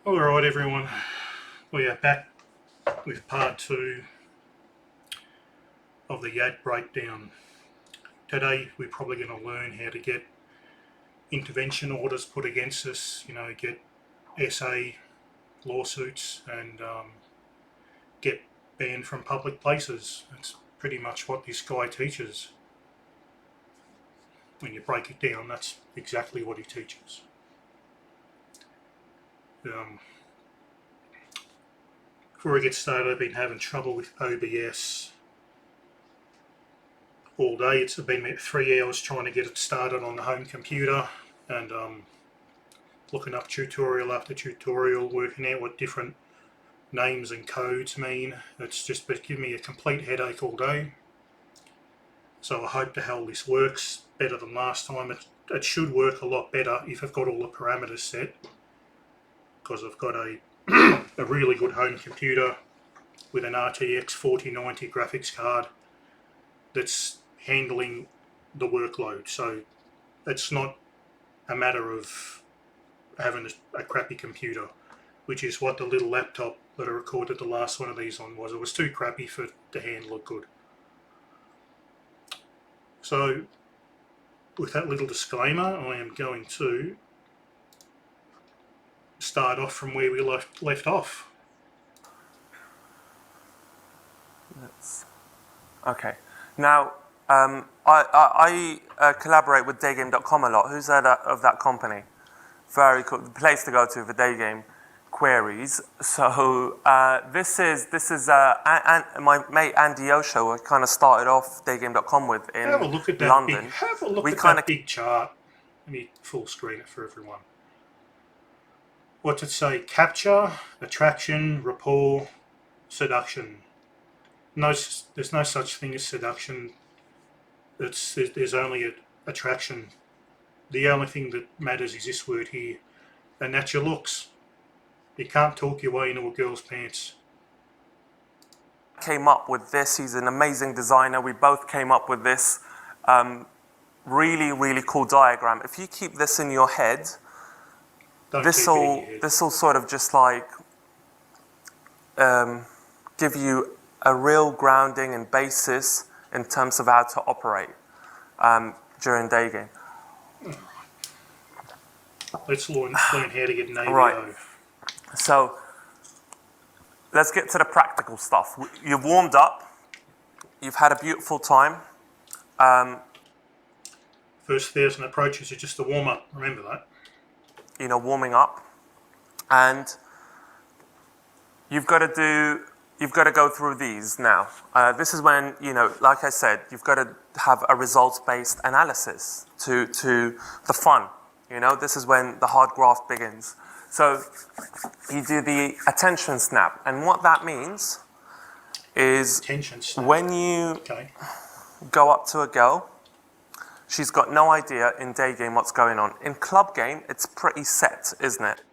Alright everyone, we are back with part 2 of the YAD breakdown. Today we're probably going to learn how to get intervention orders put against us, get SA lawsuits and get banned from public places. That's pretty much what this guy teaches. When you break it down, that's exactly what he teaches. Before I get started, I've been having trouble with OBS all day. It's been about 3 hours trying to get it started on the home computer and looking up tutorial after tutorial, working out what different names and codes mean. It's just been giving me a complete headache all day. So I hope to hell this works better than last time. It should work a lot better if I've got all the parameters set, because I've got a really good home computer with an RTX 4090 graphics card that's handling the workload. So it's not a matter of having a crappy computer, which is what the little laptop that I recorded the last one of these on was. It was too crappy to handle it good. So with that little disclaimer, I am going to start off from where we left off. Okay. Now, I collaborate with Daygame.com a lot. Who's heard of that company? Very cool. The place to go to for Daygame queries. So this is my mate Andy Osho. I kind of started off Daygame.com with in Have a look at that London. Have a look at that big chart. Let me full screen it for everyone. What's it say? Capture, attraction, rapport, seduction. There's no such thing as seduction. There's only attraction. The only thing that matters is this word here, and that's your looks. You can't talk your way into a girl's pants. Came up with this. He's an amazing designer. We both came up with this really, really cool diagram. If you keep this in your head, this will sort of just like give you a real grounding and basis in terms of how to operate during Daygame. Let's learn how to get an AVO. Right. So let's get to the practical stuff. You've warmed up. You've had a beautiful time. First 1,000 approaches are just a warm up. Remember that. Warming up, and you've got to go through these now. This is when, like I said, you've got to have a results-based analysis to the fun. This is when the hard graft begins. So you do the attention snap, and what that means is when you go up to a girl, she's got no idea in Daygame what's going on. In club game, it's pretty set, isn't it?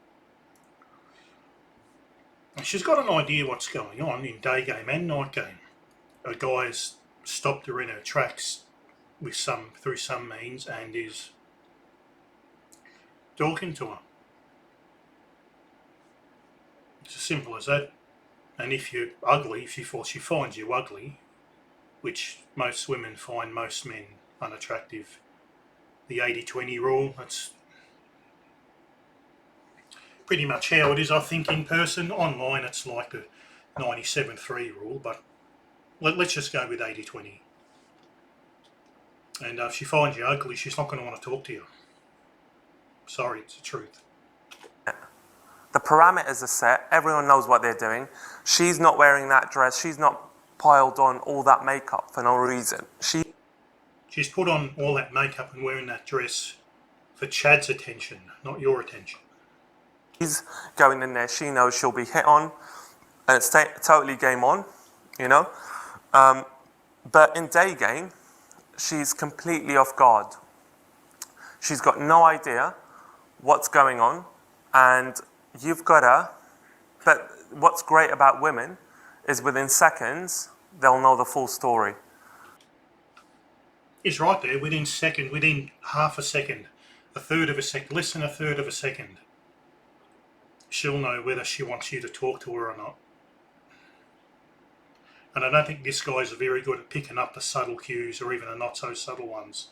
She's got an idea what's going on in Daygame and night game. A guy's stopped her in her tracks through some means and is talking to her. It's as simple as that. And if you're ugly, if she finds you ugly, which most women find most men unattractive, the 80-20 rule, that's pretty much how it is, I think, in person. Online it's like the 97-3 rule, but let's just go with 80-20. And if she finds you ugly, she's not going to want to talk to you. Sorry, it's the truth. The parameters are set. Everyone knows what they're doing. She's not wearing that dress. She's not piled on all that makeup for no reason. She's put on all that makeup and wearing that dress for Chad's attention, not your attention. She's going in there. She knows she'll be hit on, and it's totally game on, But in Daygame, she's completely off guard. She's got no idea what's going on, and you've got to. But what's great about women is within seconds, they'll know the full story. It's right there, within half a second, a third of a second, less than a third of a second. she'll know whether she wants you to talk to her or not. And I don't think this guy's very good at picking up the subtle cues or even the not so subtle ones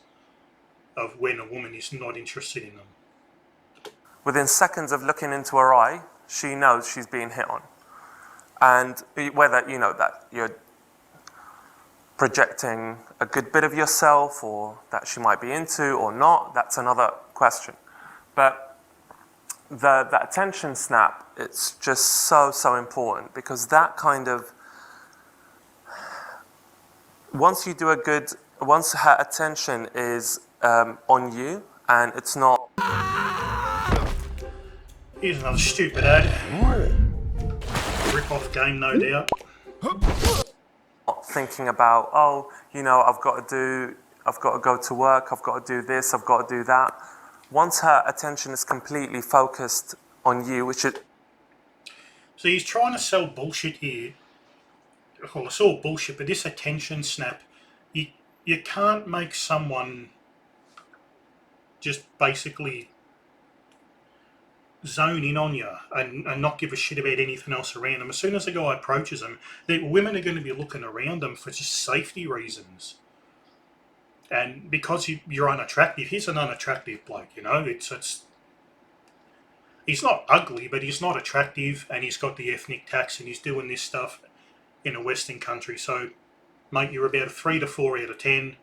of when a woman is not interested in them. Within seconds of looking into her eye, she knows she's being hit on. And whether, that you're projecting a good bit of yourself or that she might be into or not, that's another question. But the attention snap, it's just so important, because that kind of, once her attention is on you and it's not... Here's another stupid ad. Rip-off game, no doubt. Not thinking about, I've got to go to work, I've got to do this, I've got to do that. Once her attention is completely focused on you, which is... So he's trying to sell bullshit here. Well, it's all bullshit, but this attention snap, you can't make someone just basically zone in on you and not give a shit about anything else around them. As soon as a guy approaches them, the women are going to be looking around them for just safety reasons. And because you're unattractive, he's an unattractive bloke, it's he's not ugly, but he's not attractive, and he's got the ethnic tax, and he's doing this stuff in a Western country. So, mate, you're about a 3 to 4 out of 10,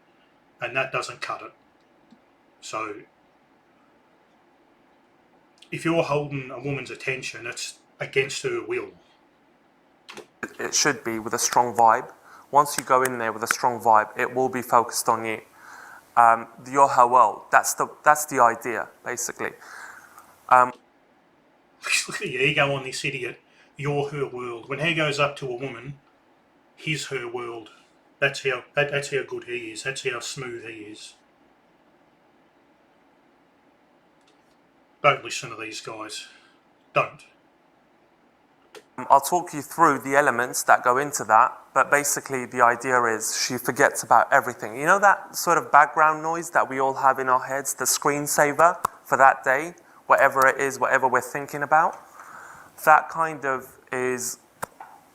and that doesn't cut it. So, if you're holding a woman's attention, it's against her will. It should be with a strong vibe. Once you go in there with a strong vibe, it will be focused on you. You're her world. That's the idea, basically. Look at the ego on this idiot. You're her world. When he goes up to a woman, he's her world. That's how good he is. That's how smooth he is. Don't listen to these guys. Don't. I'll talk you through the elements that go into that, but basically the idea is she forgets about everything. You know that sort of background noise that we all have in our heads, the screensaver for that day, whatever it is, whatever we're thinking about? That kind of is,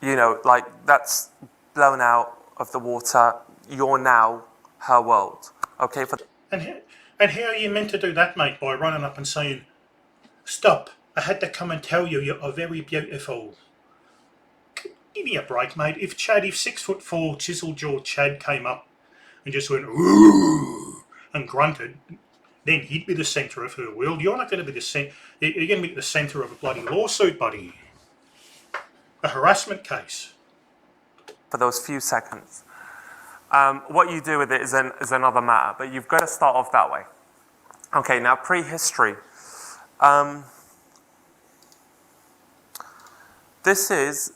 that's blown out of the water. You're now her world. Okay? And how are you meant to do that, mate? By running up and saying, "Stop, I had to come and tell you you're very beautiful." Give me a break, mate. If 6'4" chisel-jawed Chad came up and just went, "Ooh," and grunted, then he'd be the centre of her world. You're not going to be the centre. You're going to be the centre of a bloody lawsuit, buddy. A harassment case. For those few seconds. What you do with it is another matter, but you've got to start off that way. Okay, now prehistory. This is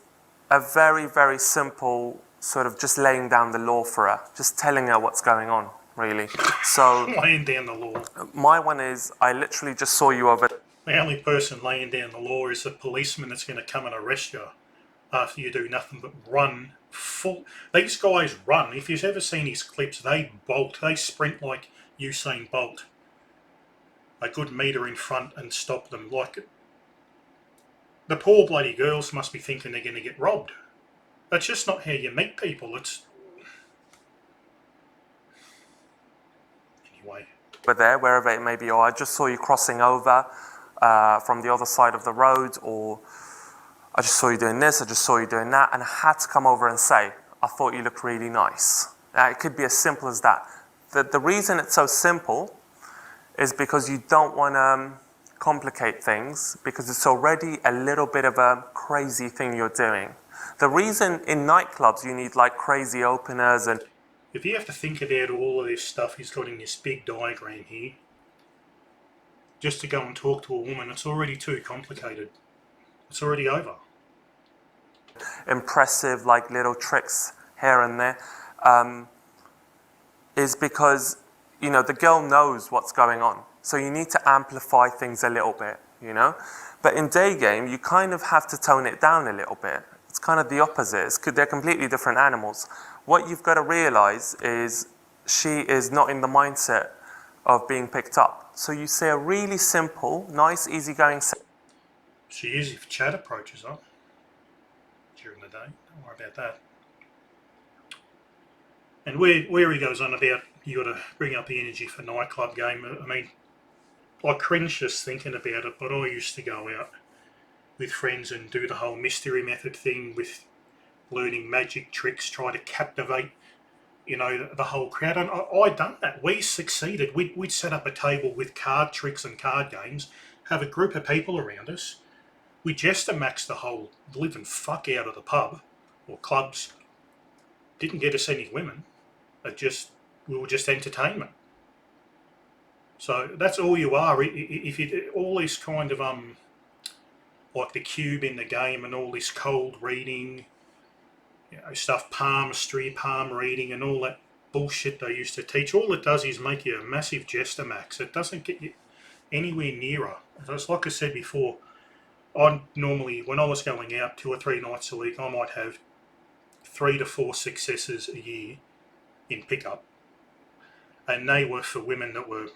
a very, very simple sort of just laying down the law for her, just telling her what's going on, really. So laying down the law. My one is, I literally just saw you over... The only person laying down the law is the policeman that's going to come and arrest you after you do nothing but run full. These guys run. If you've ever seen his clips, they bolt. They sprint like Usain Bolt. A good metre in front and stop them. Like, the poor bloody girls must be thinking they're going to get robbed. That's just not how you meet people. It's... Anyway. But there, wherever it may be, or I just saw you crossing over from the other side of the road, or I just saw you doing this, I just saw you doing that, and I had to come over and say, I thought you looked really nice. It could be as simple as that. The reason it's so simple is because you don't want to complicate things, because it's already a little bit of a crazy thing you're doing. The reason in nightclubs you need like crazy openers and... If you have to think about all of this stuff he's got in this big diagram here, just to go and talk to a woman, it's already too complicated. It's already over. Impressive like little tricks here and there, is because, the girl knows what's going on. So you need to amplify things a little bit, But in Daygame, you kind of have to tone it down a little bit. It's kind of the opposite. They're completely different animals. What you've got to realize is she is not in the mindset of being picked up. So you say a really simple, nice, easygoing sentence. She is if chat approaches her during the day. Don't worry about that. And where he goes on about you got to bring up the energy for nightclub game. I mean, I cringe just thinking about it, but I used to go out with friends and do the whole mystery method thing with learning magic tricks, try to captivate, the whole crowd. And I'd done that. We succeeded. We'd set up a table with card tricks and card games, have a group of people around us. We jester maxed the whole living fuck out of the pub or clubs. Didn't get us any women. We were just entertainment. So that's all you are. If you all this kind of like the cube in the game and all this cold reading, stuff, palmistry, palm reading, and all that bullshit they used to teach. All it does is make you a massive jester max. It doesn't get you anywhere nearer. It's like I said before. I normally, when I was going out 2 or 3 nights a week, I might have 3 to 4 successes a year in pickup, and they were for women that were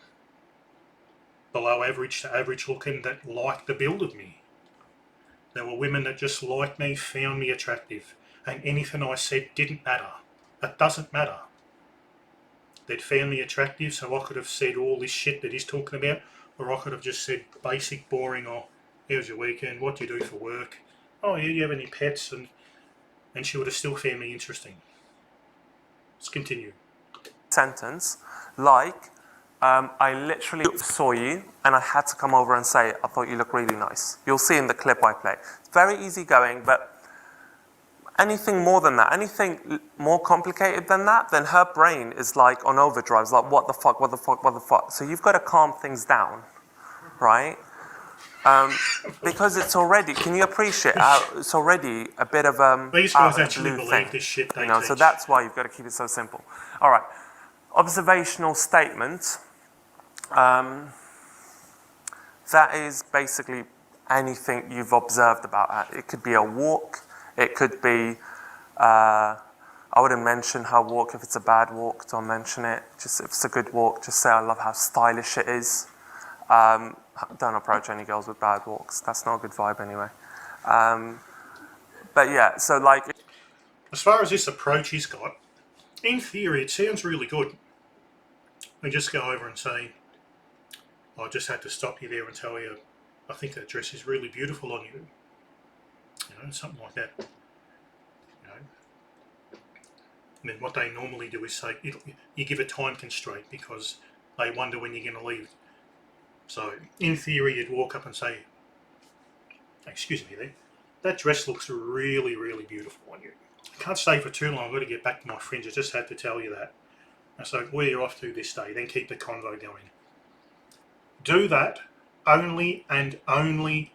below average to average looking that liked the build of me. There were women that just liked me, found me attractive, and anything I said didn't matter. It doesn't matter. They'd found me attractive, so I could have said all this shit that he's talking about, or I could have just said basic, boring, or how's your weekend, what do you do for work, oh yeah, do you have any pets, and she would have still found me interesting. Let's continue. Sentence, like, I literally saw you and I had to come over and say, I thought you look really nice. You'll see in the clip I play. It's very easy going, but anything more than that, anything more complicated than that, then her brain is like on overdrive. It's like, what the fuck, what the fuck, what the fuck? So you've got to calm things down, right? Because it's already, can you appreciate how it's already a bit of These guys actually believe thing, this shit they So teach. that's why you've got to keep it so simple. All right, observational statement. That is basically anything you've observed about her. It could be a walk. It could be, I wouldn't mention her walk if it's a bad walk. Don't mention it. Just if it's a good walk, just say I love how stylish it is. Don't approach any girls with bad walks. That's not a good vibe anyway. But yeah, so like... As far as this approach he's got, in theory it sounds really good. We just go over and say, I just had to stop you there and tell you, I think that dress is really beautiful on you. Something like that. And then what they normally do is say, you give a time constraint because they wonder when you're going to leave. So, in theory, you'd walk up and say, excuse me there, that dress looks really, really beautiful on you. I can't stay for too long, I've got to get back to my friends, I just had to tell you that. And so, where you're off to this day, then keep the convo going. Do that only and only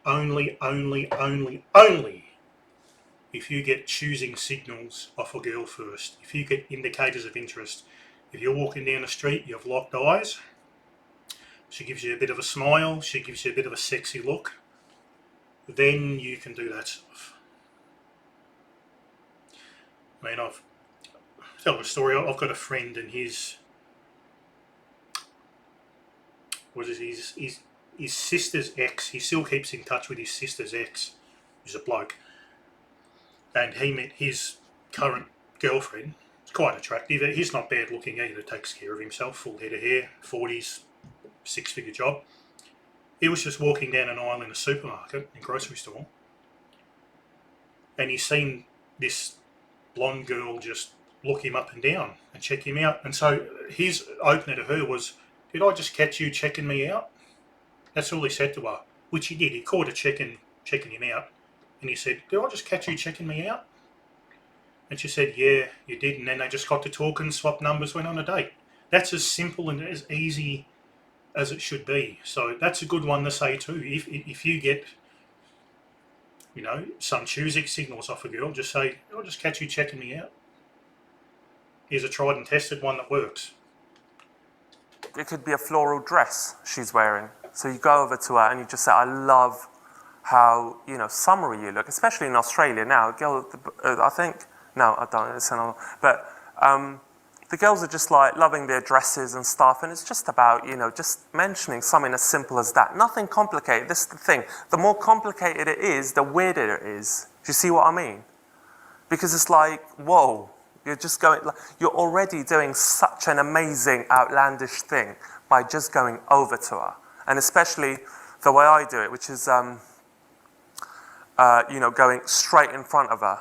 if you get choosing signals off a girl first. If you get indicators of interest. If you're walking down the street, you've locked eyes, she gives you a bit of a smile, she gives you a bit of a sexy look, then you can do that stuff. I mean, I've told a story. I've got a friend and his sister's ex, he still keeps in touch with his sister's ex, who's a bloke, and he met his current girlfriend. It's quite attractive. He's not bad looking either, takes care of himself, full head of hair, 40s, 6-figure job. He was just walking down an aisle in a supermarket, a grocery store, and he's seen this blonde girl just look him up and down and check him out. And so his opener to her was, did I just catch you checking me out? That's all he said to her, which he did. He caught her checking him out. And he said, did I just catch you checking me out? And she said, yeah, you did. And then they just got to talking, swapped numbers, went on a date. That's as simple and as easy as it should be. So that's a good one to say too. If you get, some choosing signals off a girl, just say, I'll just catch you checking me out. Here's a tried and tested one that works. It could be a floral dress she's wearing. So you go over to her and you just say, I love how, summery you look, especially in Australia now. Girl, I think, no, I don't, it's another, but the girls are just like loving their dresses and stuff, and it's just about, just mentioning something as simple as that. Nothing complicated. This is the thing. The more complicated it is, the weirder it is. Do you see what I mean? Because it's like, whoa, you're already doing such an amazing, outlandish thing by just going over to her. And especially the way I do it, which is, going straight in front of her,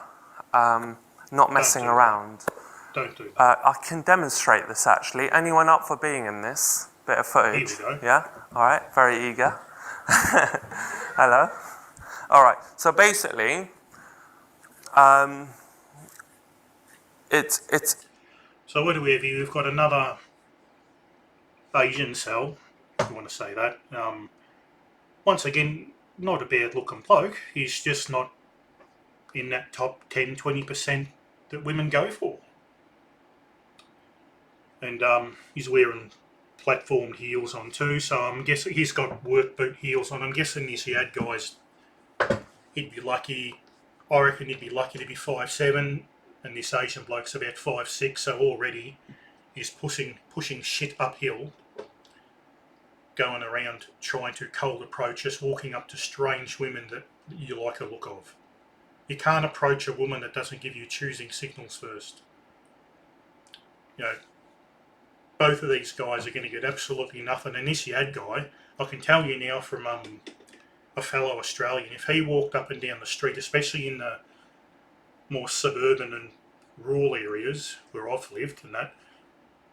not messing around. Don't do that. I can demonstrate this actually. Anyone up for being in this bit of footage? Here we go. Yeah? All right, very eager. Hello. All right, so basically, it's. So what do we have here? We've got another Asian cell, if you want to say that. Once again, not a bad looking bloke. He's just not in that top 10, 20% that women go for. And he's wearing platformed heels on too, so I'm guessing he's got work boot heels on. I'm guessing this ad guy's, he'd be lucky, I reckon he'd be lucky to be 5'7", and this Asian bloke's about 5'6", so already he's pushing shit uphill, going around trying to cold approach us, walking up to strange women that you like the look of. You can't approach a woman that doesn't give you choosing signals first. Both of these guys are going to get absolutely nothing. And this ad guy, I can tell you now from a fellow Australian, if he walked up and down the street, especially in the more suburban and rural areas where I've lived and that,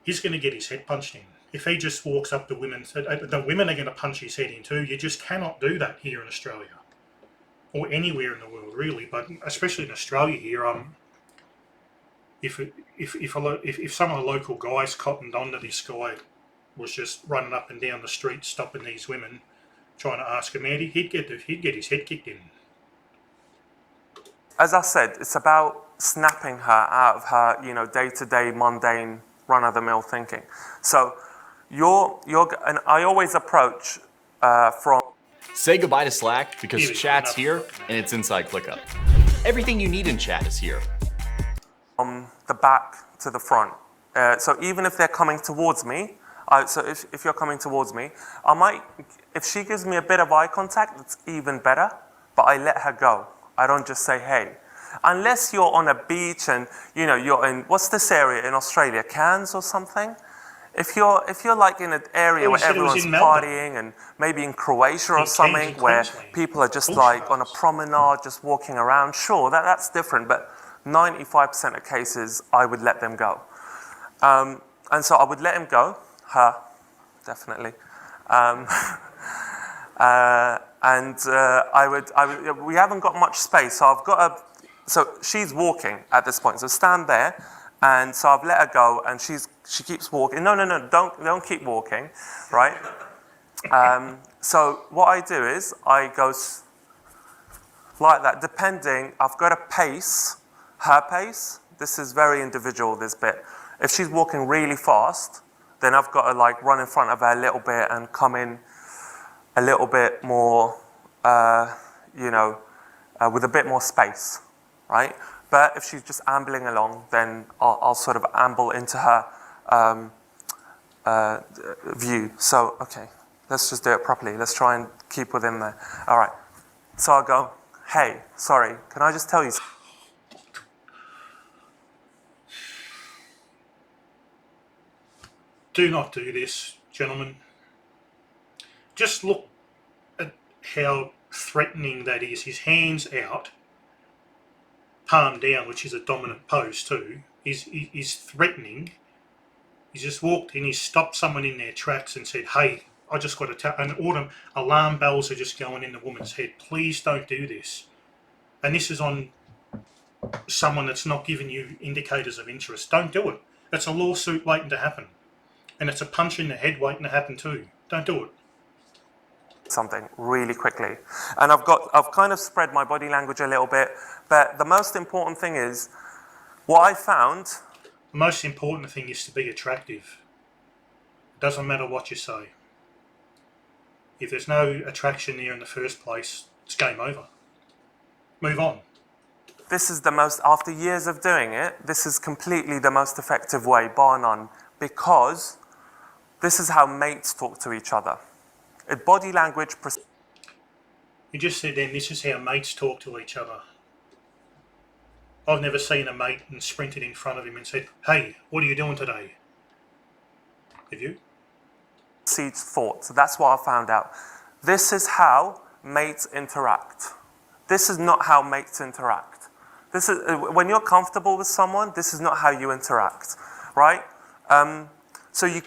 he's going to get his head punched in. If he just walks up to women, the women are going to punch his head in too. You just cannot do that here in Australia. Or anywhere in the world really, but especially in Australia here, if some of the local guys cottoned on to this guy was just running up and down the street stopping these women, trying to ask him out, he'd get his head kicked in. As I said, it's about snapping her out of her, day-to-day mundane run-of-the-mill thinking. So and I always approach from. Say goodbye to Slack because chat's here and it's inside ClickUp. Everything you need in chat is here. From the back to the front. So even if they're coming towards me, so if you're coming towards me, I might, if she gives me a bit of eye contact, it's even better, but I let her go. I don't just say, hey. Unless you're on a beach and, you're in, what's this area in Australia, Cairns or something? If you're like in an area where everyone's partying and maybe in Croatia or something where people are just like on a promenade, just walking around, sure, that's different, but 95% of cases, I would let them go. And so I would let him go, her, definitely. We haven't got much space, so so she's walking at this point, so stand there, and so I've let her go, and she keeps walking. No, don't keep walking, right? So what I do is, I go like that, depending, I've got a pace, her pace. This is very individual, this bit. If she's walking really fast, then I've got to like run in front of her a little bit and come in a little bit more, with a bit more space, right? But if she's just ambling along, then I'll sort of amble into her view. So, okay, let's just do it properly. Let's try and keep within there. All right. So I'll go, hey, sorry, can I just tell you something? Do not do this, gentlemen. Just look at how threatening that is. His hands out, palm down, which is a dominant pose too, is threatening. He's just walked in, he's stopped someone in their tracks and said, hey, I just got to tell, and alarm bells are just going in the woman's head. Please don't do this. And this is on someone that's not giving you indicators of interest. Don't do it. It's a lawsuit waiting to happen. And it's a punch in the head waiting to happen too. Don't do it. Something really quickly. And I've kind of spread my body language a little bit, but the most important thing is, what I found... The most important thing is to be attractive. It doesn't matter what you say. If there's no attraction there in the first place, it's game over. Move on. this is the most, after years of doing it, this is completely the most effective way, bar none, because this is how mates talk to each other. Body language. You just said then this is how mates talk to each other. I've never seen a mate and sprinted in front of him and said, "Hey, what are you doing today?" Have you? Precedes thought. So that's what I found out. This is how mates interact. This is not how mates interact. This is when you're comfortable with someone. This is not how you interact, right? So you.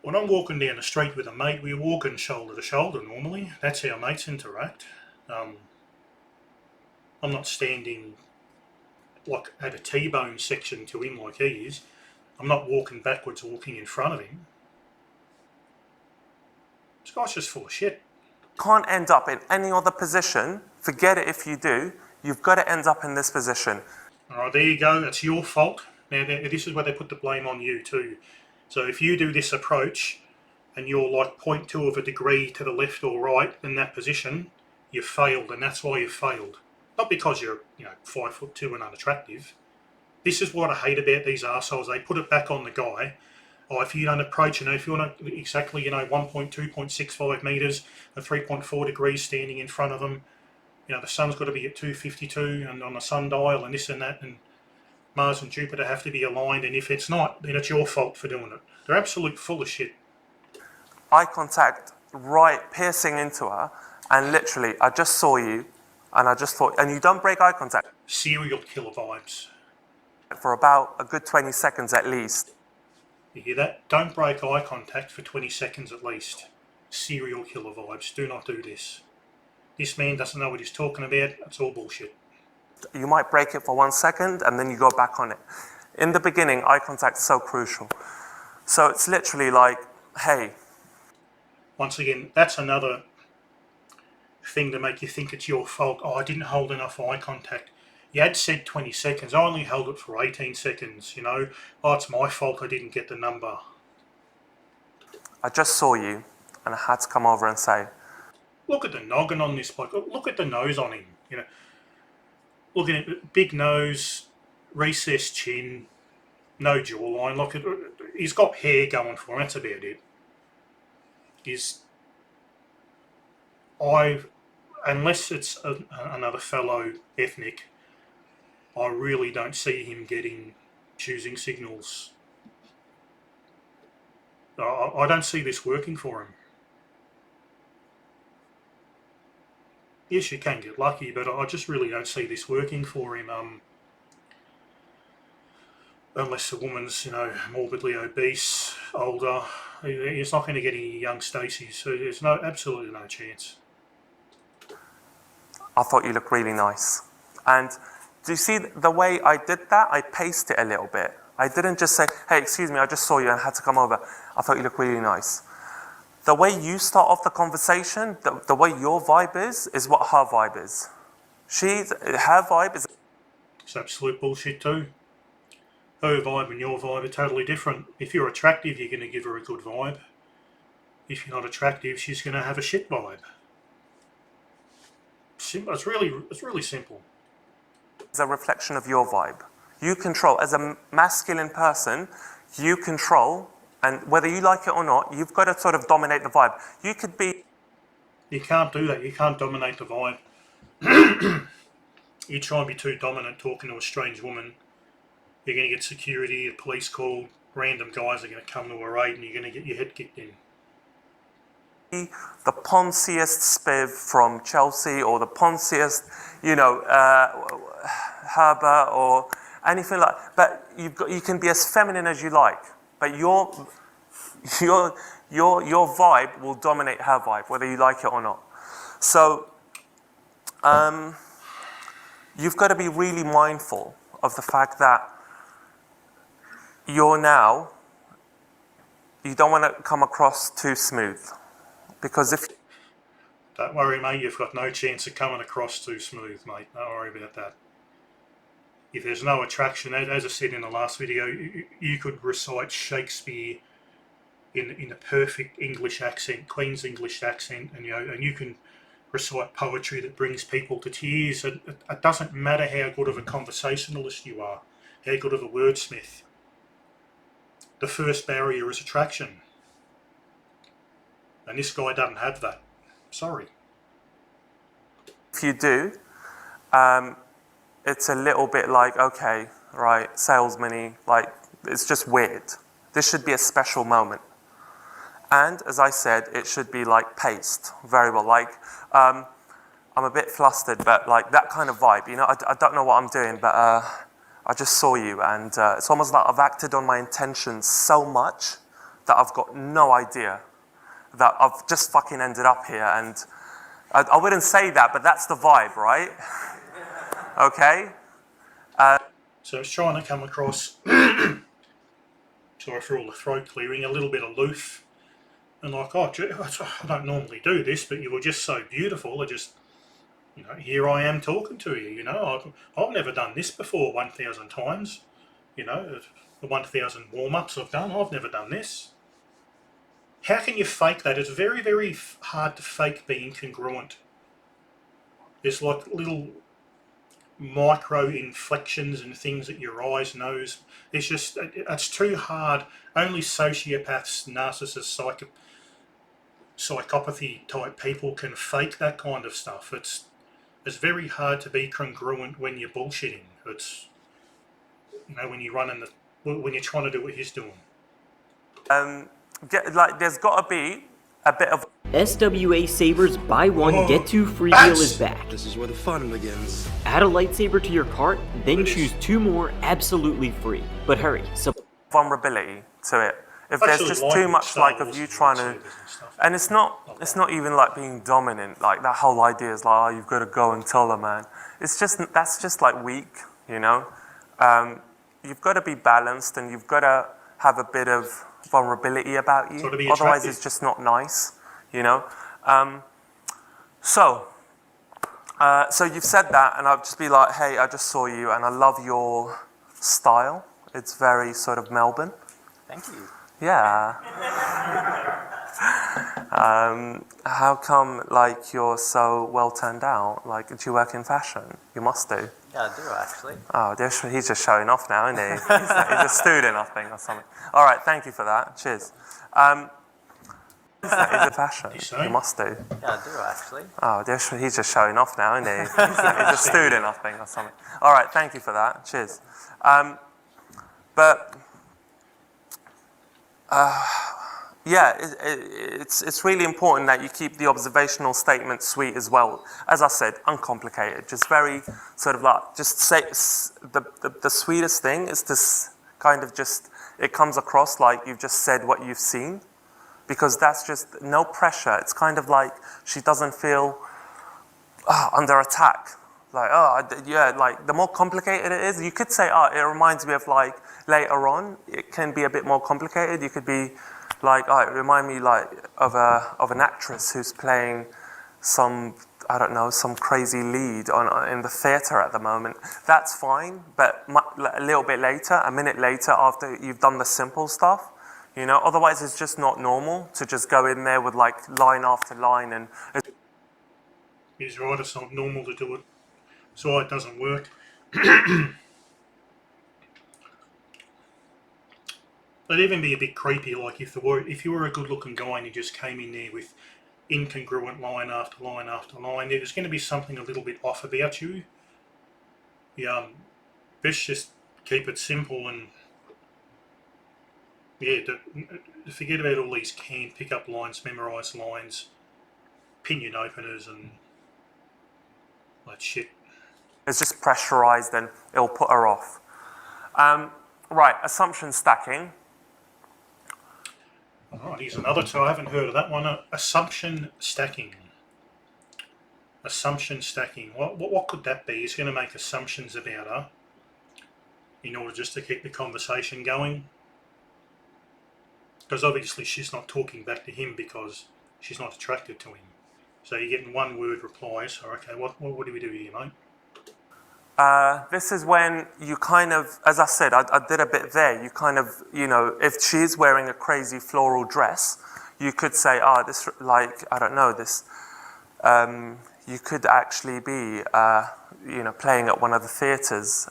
When I'm walking down the street with a mate, we're walking shoulder to shoulder normally. That's how mates interact. I'm not standing like at a T-bone section to him like he is. I'm not walking backwards, walking in front of him. This guy's just full of shit. Can't end up in any other position. Forget it if you do. You've got to end up in this position. All right, there you go. That's your fault. Now, this is where they put the blame on you too. So if you do this approach and you're like 0.2 of a degree to the left or right in that position, you've failed, and that's why you've failed. Not because you're 5'2" and unattractive. This is what I hate about these arseholes. They put it back on the guy. Oh, if you don't approach, if you're not exactly 1.2, 0.65 metres and 3.4 degrees standing in front of them, the sun's got to be at 252 and on a sundial and this and that, and Mars and Jupiter have to be aligned, and if it's not, then it's your fault for doing it. They're absolute full of shit. Eye contact, right, piercing into her, and literally, I just saw you, and I just thought, and you don't break eye contact. Serial killer vibes. For about a good 20 seconds at least. You hear that? Don't break eye contact for 20 seconds at least. Serial killer vibes. Do not do this. This man doesn't know what he's talking about. It's all bullshit. You might break it for 1 second and then you go back on it. In the beginning, eye contact is so crucial. So it's literally like, hey. Once again, that's another thing to make you think it's your fault. Oh, I didn't hold enough eye contact. You had said 20 seconds. I only held it for 18 seconds, Oh, it's my fault I didn't get the number. I just saw you and I had to come over and say. Look at the noggin on this bloke. Look at the nose on him, Look at it, big nose, recessed chin, no jawline. Look at, he's got hair going for him. That's about it. Unless it's another fellow ethnic, I really don't see him choosing signals. I don't see this working for him. Yes, you can get lucky, but I just really don't see this working for him. Unless the woman's, morbidly obese, older, he's not going to get any young Stacys. So there's absolutely no chance. I thought you looked really nice. And do you see the way I did that? I paced it a little bit. I didn't just say, hey, excuse me, I just saw you and had to come over. I thought you looked really nice. The way you start off the conversation, the way your vibe is what her vibe is. Her vibe is... It's absolute bullshit too. Her vibe and your vibe are totally different. If you're attractive, you're going to give her a good vibe. If you're not attractive, she's going to have a shit vibe. It's really simple. It's a reflection of your vibe. You control, as a masculine person, you control, and whether you like it or not, you've got to sort of dominate the vibe. You could be... You can't do that. You can't dominate the vibe. You try and be too dominant talking to a strange woman, you're going to get security, a police call, random guys are going to come to a raid and you're going to get your head kicked in. The ponsiest spiv from Chelsea or the ponsiest, Herbert or anything like that. But you can be as feminine as you like, but your vibe will dominate her vibe, whether you like it or not. So you've got to be really mindful of the fact that you don't want to come across too smooth. Because if... Don't worry, mate, you've got no chance of coming across too smooth, mate. Don't worry about that. If there's no attraction, as I said in the last video, you could recite Shakespeare in a perfect English accent, Queen's English accent, and you can recite poetry that brings people to tears. It doesn't matter how good of a conversationalist you are, how good of a wordsmith. The first barrier is attraction. And this guy doesn't have that. Sorry. If you do, it's a little bit like, okay, right, salesman-y, like, it's just weird. This should be a special moment. And, as I said, it should be, like, paced very well. Like, I'm a bit flustered, but, like, that kind of vibe. You know, I don't know what I'm doing, but I just saw you, and it's almost like I've acted on my intentions so much that I've got no idea that I've just fucking ended up here. And I wouldn't say that, but that's the vibe, right? Okay? So it's trying to come across, sorry for all the throat clearing, a little bit aloof. And like, oh, I don't normally do this, but you were just so beautiful. I just, you know, here I am talking to you, you know. I've never done this before 1,000 times. You know, the 1,000 warm-ups I've done, I've never done this. How can you fake that? It's very, very hard to fake being congruent. There's like little micro inflections and things at your eyes, nose. It's just, it's too hard. Only sociopaths, narcissists, psychopathy type people can fake that kind of stuff. It's very hard to be congruent when you're bullshitting. It's, you know, when you're trying to do what he's doing. There's got to be a bit of... SWA Saber's buy one, get two free deal is back. This is where the fun begins. Add a lightsaber to your cart, then choose 2 more absolutely free. But hurry, vulnerability to it. If there's just too much like of you trying to... And it's not even like being dominant, like that whole idea is like, oh, you've got to go and tell a man. It's just, that's just like weak, you know? You've got to be balanced and you've got to have a bit of vulnerability about you. Otherwise it's just not nice, you know? So you've said that and I'll just be like, hey, I just saw you and I love your style. It's very sort of Melbourne. Thank you. Yeah. How come, like, you're so well turned out? Like, do you work in fashion? You must do. Yeah, I do, actually. Oh, he's just showing off now, isn't he? He's a student, I think, or something. All right, thank you for that. Cheers. He's a fashion. You must do. Yeah, I do, actually. Oh, he's just showing off now, isn't he? He's a student, I think, or something. All right, thank you for that. Cheers. Yeah, it's really important that you keep the observational statement sweet as well. As I said, uncomplicated. Just very sort of like, just say, the sweetest thing is to kind of just, it comes across like you've just said what you've seen. Because that's just no pressure. It's kind of like she doesn't feel under attack. Like, yeah, like the more complicated it is, you could say, it reminds me of like later on, it can be a bit more complicated. You could be like, it remind me like of an actress who's playing some, I don't know, some crazy lead in the theatre at the moment. That's fine, but a little bit later, a minute later, after you've done the simple stuff, you know, otherwise it's just not normal to just go in there with like line after line and... He's right, it's not normal to do it. So it doesn't work. It'd even be a bit creepy, like if you were a good-looking guy and you just came in there with incongruent line after line after line, there's going to be something a little bit off about you. Best just keep it simple and yeah, forget about all these canned pick-up lines, memorised lines, opinion openers and that shit. It's just pressurised and it'll put her off. Right, assumption stacking. Alright, here's another two. I haven't heard of that one. Assumption stacking. Assumption stacking. What could that be? He's going to make assumptions about her in order just to keep the conversation going. Because obviously she's not talking back to him because she's not attracted to him. So you're getting one-word replies. Okay, what do we do here, mate? This is when you kind of, as I said, I did a bit there. You kind of, you know, if she's wearing a crazy floral dress, you could say, this, like, I don't know, this you could actually be, playing at one of the theatres,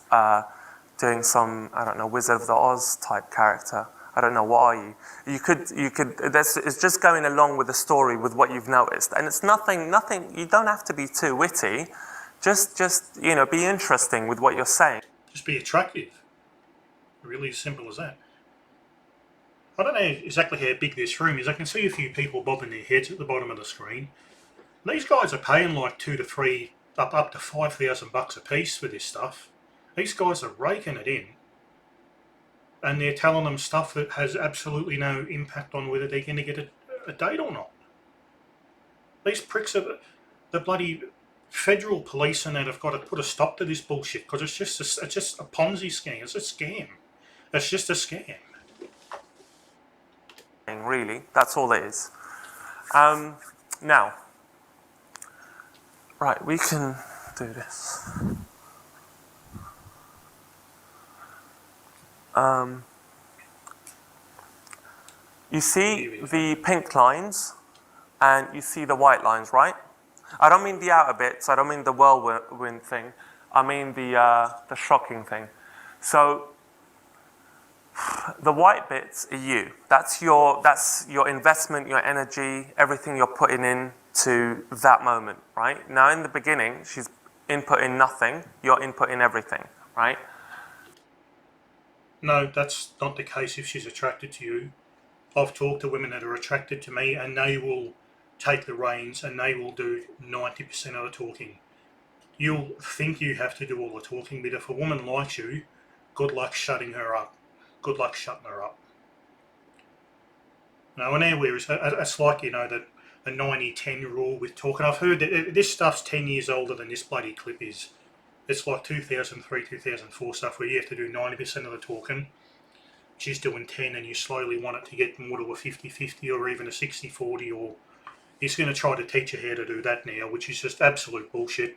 doing some, I don't know, Wizard of the Oz type character. I don't know, what are you? It's just going along with the story with what you've noticed. And it's nothing, you don't have to be too witty. Just be interesting with what you're saying. Just be attractive. Really as simple as that. I don't know exactly how big this room is. I can see a few people bobbing their heads at the bottom of the screen. These guys are paying like $2 to $3, up to $5,000 a piece for this stuff. These guys are raking it in. And they're telling them stuff that has absolutely no impact on whether they're going to get a date or not. These pricks are the bloody federal police and that have got to put a stop to this bullshit because it's just a Ponzi scheme. It's a scam. It's just a scam. Really, that's all it is. Now, right, we can do this. You see the pink lines and you see the white lines, right? I don't mean the outer bits, I don't mean the whirlwind thing, I mean the shocking thing. So, the white bits are you. That's your investment, your energy, everything you're putting in to that moment, right? Now in the beginning, she's inputting nothing, you're inputting everything, right? No, that's not the case if she's attracted to you. I've talked to women that are attracted to me and they will take the reins and they will do 90% of the talking. You'll think you have to do all the talking, but if a woman likes you, good luck shutting her up. Good luck shutting her up. Now, and it's like, the 90-10 rule with talking. I've heard that this stuff's 10 years older than this bloody clip is. It's like 2003, 2004 stuff where you have to do 90% of the talking. She's doing 10 and you slowly want it to get more to a 50-50 or even a 60-40, or he's going to try to teach you how to do that now, which is just absolute bullshit.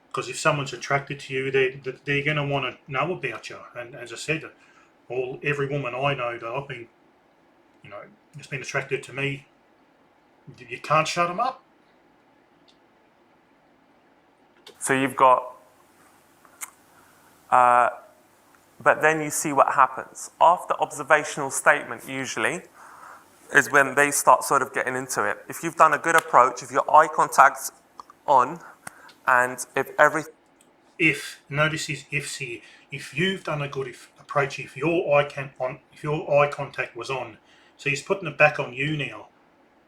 Because if someone's attracted to you, they're going to want to know about you. And as I said, every woman I know that I've been, has been attracted to me, you can't shut them up. So you've got, but then you see what happens. After observational statement, usually, is when they start sort of getting into it. If you've done a good approach, if your eye contact's on, and notice his ifs here. If you've done a good approach, if your eye contact was on, so he's putting it back on you now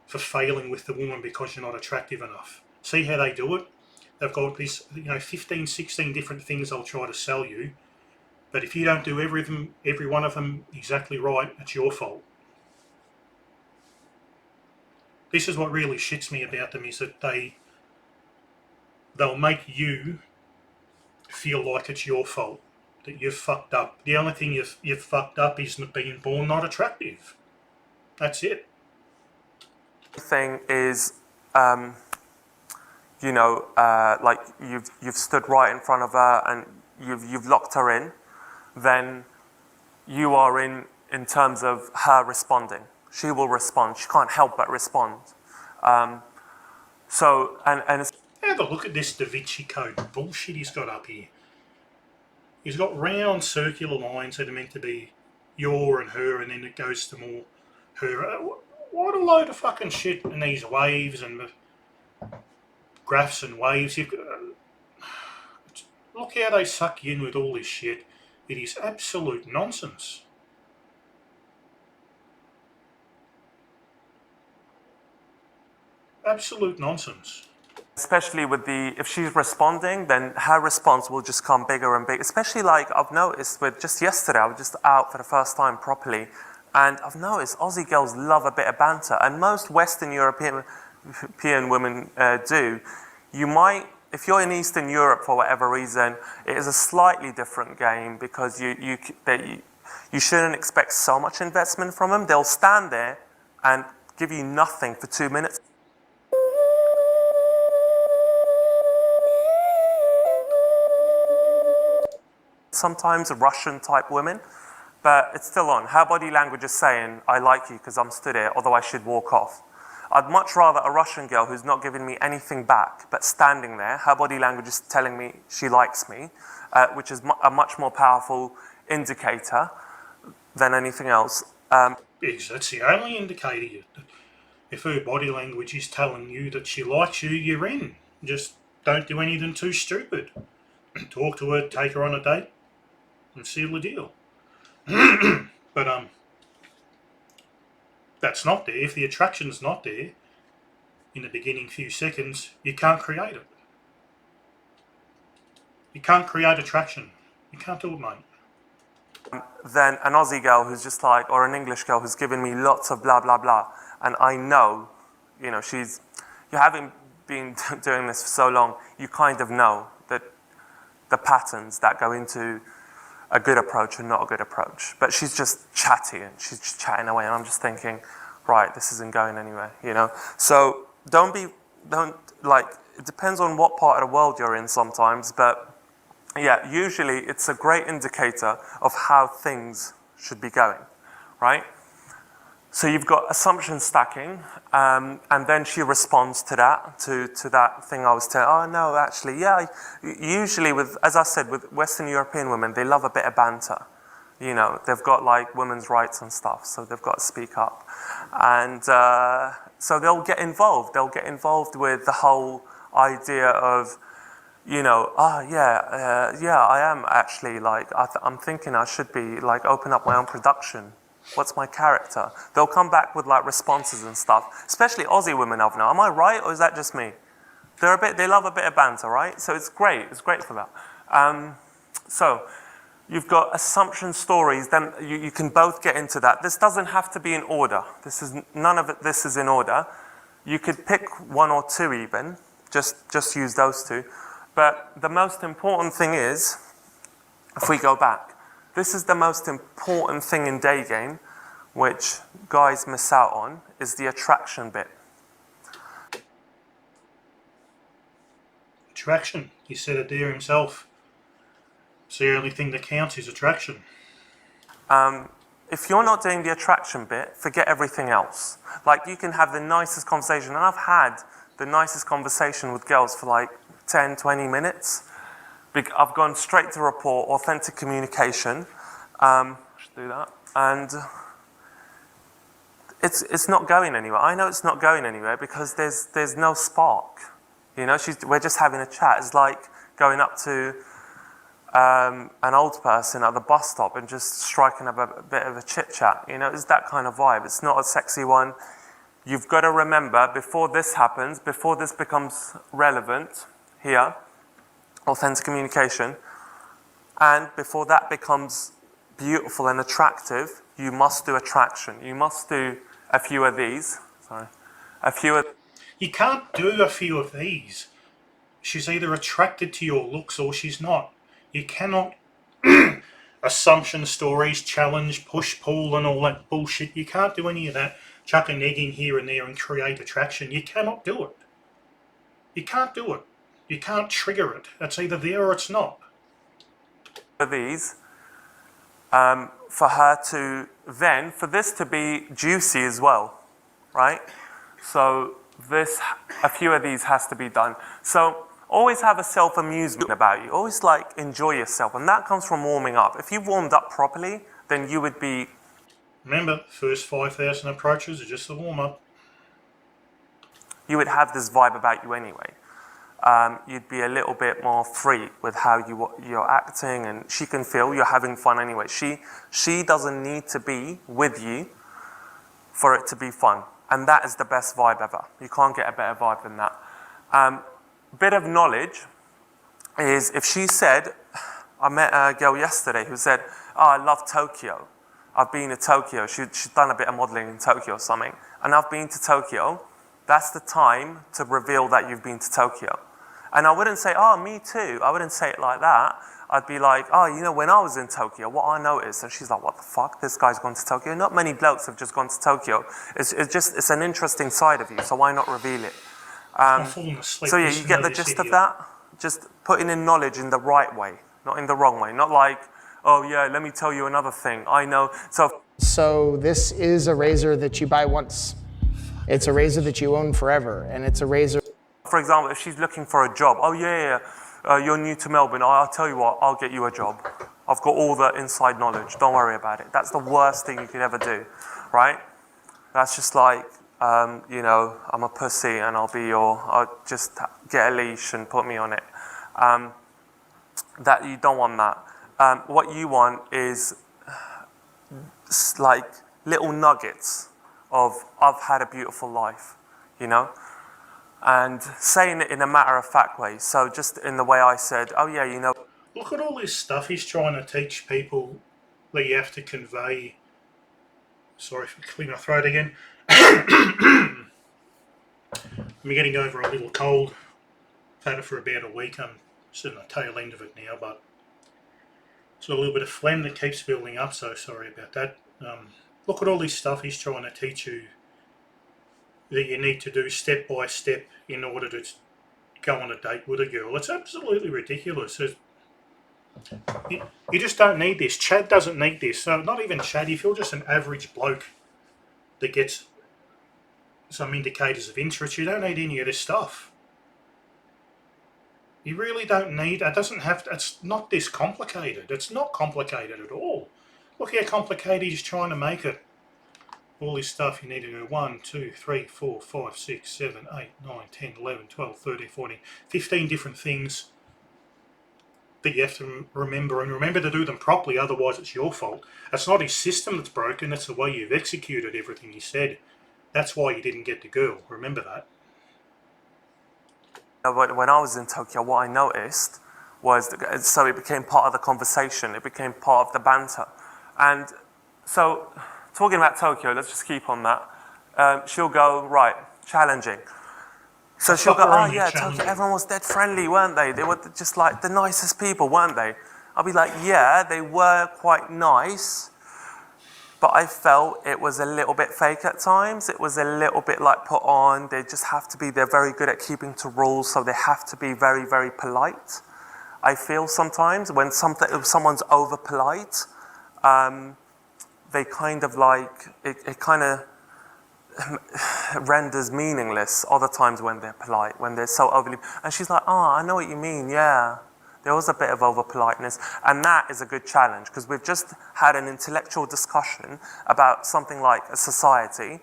for failing with the woman because you're not attractive enough. See how they do it? They've got this, 15, 16 different things they'll try to sell you. But if you don't do every one of them exactly right, it's your fault. This is what really shits me about them, is that they'll make you feel like it's your fault, that you've fucked up. The only thing you've fucked up is being born not attractive. That's it. Thing is, like you've stood right in front of her and you've locked her in, then you are in terms of her responding. She will respond. She can't help but respond. So it's, have a look at this Da Vinci Code bullshit he's got up here. He's got round circular lines that are meant to be your and her, and then it goes to more her. What a load of fucking shit in these waves and graphs and waves. Look how they suck you in with all this shit. It is absolute nonsense. Absolute nonsense. especially with if she's responding, then her response will just come bigger and bigger. Especially like I've noticed with just yesterday, I was just out for the first time properly, and I've noticed Aussie girls love a bit of banter, and most Western European women do. You might, if you're in Eastern Europe for whatever reason, it is a slightly different game because you shouldn't expect so much investment from them. They'll stand there and give you nothing for 2 minutes. Sometimes Russian type women, but it's still on. Her body language is saying, I like you because I'm stood here, although I should walk off. I'd much rather a Russian girl who's not giving me anything back, but standing there, her body language is telling me she likes me, which is a much more powerful indicator than anything else. That's the only indicator. If her body language is telling you that she likes you, you're in. Just don't do anything too stupid. Talk to her, take her on a date, and seal the deal. But that's not there. If the attraction's not there in the beginning few seconds, you can't create it. You can't create attraction. You can't do it, mate. Then an Aussie girl who's just like, or an English girl who's giving me lots of blah, blah, blah. And I know, you know, you haven't been doing this for so long, you kind of know that the patterns that go into a good approach and not a good approach. But she's just chatty and she's just chatting away. And I'm just thinking, right, this isn't going anywhere, you know? So it depends on what part of the world you're in sometimes, but yeah, usually it's a great indicator of how things should be going, right? So you've got assumption stacking, and then she responds to that, to that thing I was telling. Oh no, actually, yeah. Usually, as I said, with Western European women, they love a bit of banter. You know, they've got like women's rights and stuff, so they've got to speak up, and so they'll get involved. They'll get involved with the whole idea of, you know, I am actually like, I'm thinking I should be like open up my own production. What's my character? They'll come back with like responses and stuff, especially Aussie women I've known. Am I right, or is that just me? They love a bit of banter, right? So it's great for that. So you've got assumption stories, then you can both get into that. This doesn't have to be in order. None of this is in order. You could pick one or two even, just use those two. But the most important thing is, if we go back, this is the most important thing in Daygame, which guys miss out on, is the attraction bit. Attraction. He said it there himself. It's the only thing that counts is attraction. If you're not doing the attraction bit, forget everything else. Like, you can have the nicest conversation, and I've had the nicest conversation with girls for like 10, 20 minutes. I've gone straight to report, authentic communication. Should do that. And it's not going anywhere. I know it's not going anywhere because there's no spark. You know, we're just having a chat. It's like going up to an old person at the bus stop and just striking up a bit of a chit chat. You know, it's that kind of vibe. It's not a sexy one. You've got to remember, before this happens, before this becomes relevant here, authentic communication, and before that becomes beautiful and attractive, you must do attraction. You must do a few of these. You can't do a few of these. She's either attracted to your looks or she's not. You cannot assumption stories, challenge, push, pull, and all that bullshit. You can't do any of that. Chuck an egg in here and there and create attraction. You cannot do it. You can't do it. You can't trigger it. It's either there or it's not. For these, for her to then, for this to be juicy as well, right? So a few of these has to be done. So always have a self-amusement about you. Always like enjoy yourself, and that comes from warming up. If you've warmed up properly, then you would be. Remember, first 5,000 approaches are just the warm-up. You would have this vibe about you anyway. You'd be a little bit more free with how you're acting, and she can feel you're having fun anyway. She doesn't need to be with you for it to be fun, and that is the best vibe ever. You can't get a better vibe than that. Bit of knowledge is, if she said, I met a girl yesterday who said, oh, I love Tokyo. I've been to Tokyo. She'd done a bit of modeling in Tokyo or something, and I've been to Tokyo. That's the time to reveal that you've been to Tokyo. And I wouldn't say, oh, me too. I wouldn't say it like that. I'd be like, oh, you know, when I was in Tokyo, what I noticed. And she's like, what the fuck? This guy's gone to Tokyo? Not many blokes have just gone to Tokyo. It's an interesting side of you, so why not reveal it? So yeah, you get the gist of that? Just putting in knowledge in the right way, not in the wrong way. Not like, oh yeah, let me tell you another thing. I know. So this is a razor that you buy once. It's a razor that you own forever, and it's a razor. For example, if she's looking for a job, oh yeah, you're new to Melbourne, I'll tell you what, I'll get you a job. I've got all the inside knowledge, don't worry about it. That's the worst thing you could ever do, right? That's just like, you know, I'm a pussy and I'll just get a leash and put me on it. That you don't want that. What you want is like little nuggets of, I've had a beautiful life, you know? And saying it in a matter-of-fact way. So just in the way I said, oh yeah, you know. Look at all this stuff he's trying to teach people that you have to convey. Sorry for clearing my throat again. I'm getting over a little cold. I've had it for about a week. I'm sitting at the tail end of it now, but it's a little bit of phlegm that keeps building up, so sorry about that. Look at all this stuff he's trying to teach you that you need to do step by step in order to go on a date with a girl. It's absolutely ridiculous. You just don't need this. Chad doesn't need this. So not even Chad, if you're just an average bloke that gets some indicators of interest, you don't need any of this stuff. You really don't need, it's not this complicated. It's not complicated at all. Look how complicated he's trying to make it. All this stuff you need to do 1, 2, 3, 4, 5, 6, 7, 8, 9, 10, 11, 12, 13, 14, 15 different things that you have to remember, and remember to do them properly, otherwise it's your fault. It's not his system that's broken, it's the way you've executed everything he said. That's why you didn't get the girl. Remember that. When I was in Tokyo, what I noticed was, so it became part of the conversation, it became part of the banter. And so, talking about Tokyo, let's just keep on that. She'll go, right, challenging. So she'll go, oh yeah, Tokyo, everyone was dead friendly, weren't they? They were just like the nicest people, weren't they? I'll be like, yeah, they were quite nice, but I felt it was a little bit fake at times. It was a little bit like put on. They just have to be, they're very good at keeping to rules, so they have to be very, very polite. I feel sometimes when someone's over polite, they kind of like, it kind of renders meaningless other times when they're polite, when they're so overly, and she's like, oh, I know what you mean, yeah. There was a bit of over politeness, and that is a good challenge because we've just had an intellectual discussion about something like a society,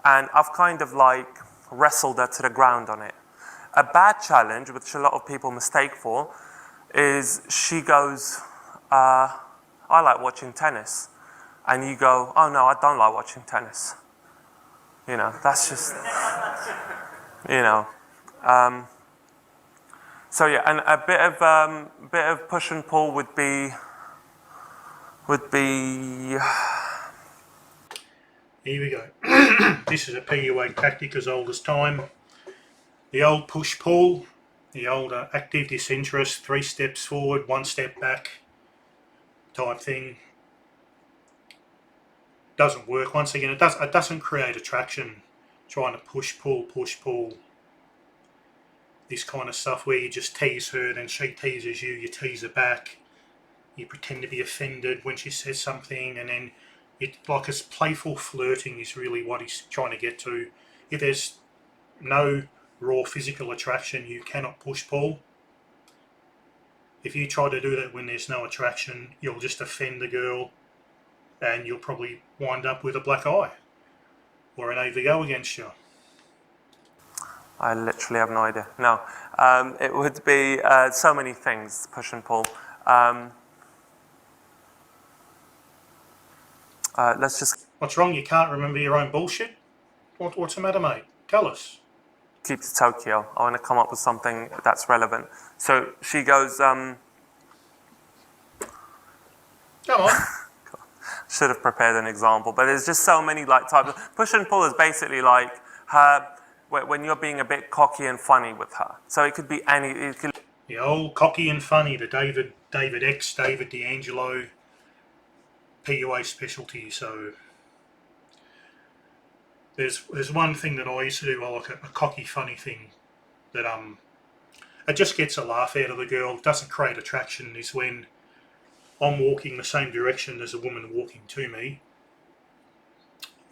and I've kind of like wrestled her to the ground on it. A bad challenge, which a lot of people mistake for, is she goes, I like watching tennis, and you go, oh no, I don't like watching tennis. You know, that's just, you know. So yeah, and a bit of push and pull would be. Here we go. This is a PUA tactic as old as time. The old push-pull, the old active disinterest, 3 steps forward, 1 step back type thing. Doesn't work. Once again, it doesn't create attraction. Trying to push-pull, this kind of stuff where you just tease her, then she teases you, you tease her back. You pretend to be offended when she says something, and then it's playful flirting is really what he's trying to get to. If there's no raw physical attraction, you cannot push-pull. If you try to do that when there's no attraction, you'll just offend the girl, and you'll probably wind up with a black eye or an AVO against you. I literally have no idea. No, it would be so many things, push and pull. Let's just... What's wrong? You can't remember your own bullshit? What's the matter, mate? Tell us. Keep to Tokyo. I want to come up with something that's relevant. So she goes... Come on. Should have prepared an example, but there's just so many like types of... Push and pull is basically like her... when you're being a bit cocky and funny with her. So it could be any... The old cocky and funny, the David X, David D'Angelo PUA specialty. So there's one thing that I used to do, like a cocky funny thing that it just gets a laugh out of the girl, doesn't create attraction, is when I'm walking the same direction as a woman walking to me,